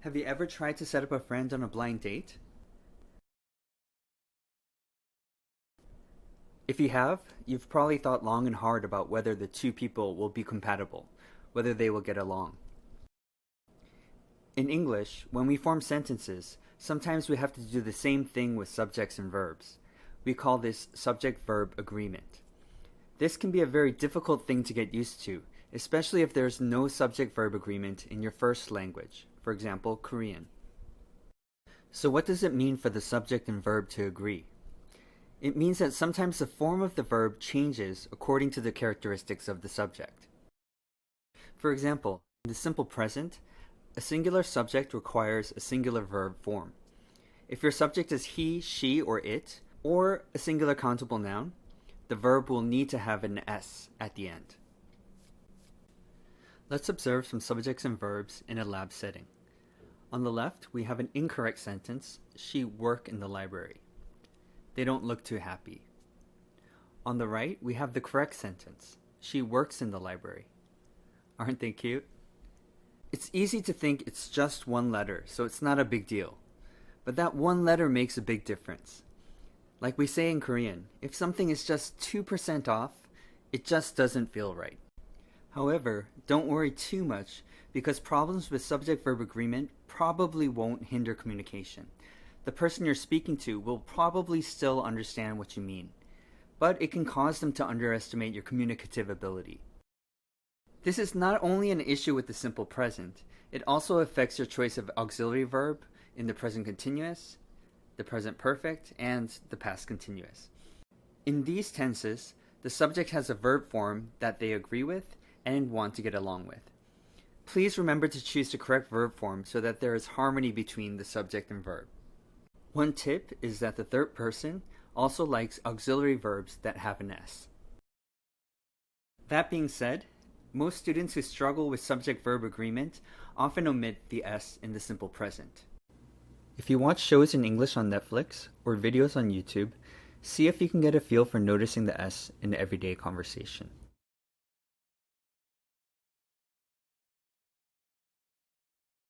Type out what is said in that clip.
Have you ever tried to set up a friend on a blind date? If you have, you've probably thought long and hard about whether the two people will be compatible, whether they will get along. In English, when we form sentences, sometimes we have to do the same thing with subjects and verbs. We call this subject-verb agreement. This can be a very difficult thing to get used to, especially if there's no subject-verb agreement in your first language, for example, Korean. So what does it mean for the subject and verb to agree? It means that sometimes the form of the verb changes according to the characteristics of the subject. For example, in the simple present, a singular subject requires a singular verb form. If your subject is he, she, or it, or a singular countable noun, the verb will need to have an S at the end. Let's observe some subjects and verbs in a lab setting. On the left, we have an incorrect sentence, she work in the library. They don't look too happy. On the right, we have the correct sentence, she works in the library. Aren't they cute? It's easy to think it's just one letter, so it's not a big deal. But that one letter makes a big difference. Like we say in Korean, if something is just 2% off, it just doesn't feel right. However, don't worry too much because problems with subject-verb agreement probably won't hinder communication. The person you're speaking to will probably still understand what you mean, but it can cause them to underestimate your communicative ability. This is not only an issue with the simple present, it also affects your choice of auxiliary verb in the present continuous, the present perfect, and the past continuous. In these tenses, the subject has a verb form that they agree with and want to get along with. Please remember to choose the correct verb form so that there is harmony between the subject and verb. One tip is that the third person also likes auxiliary verbs that have an S. That being said, most students who struggle with subject-verb agreement often omit the S in the simple present. If you watch shows in English on Netflix or videos on YouTube, see if you can get a feel for noticing the S in everyday conversation.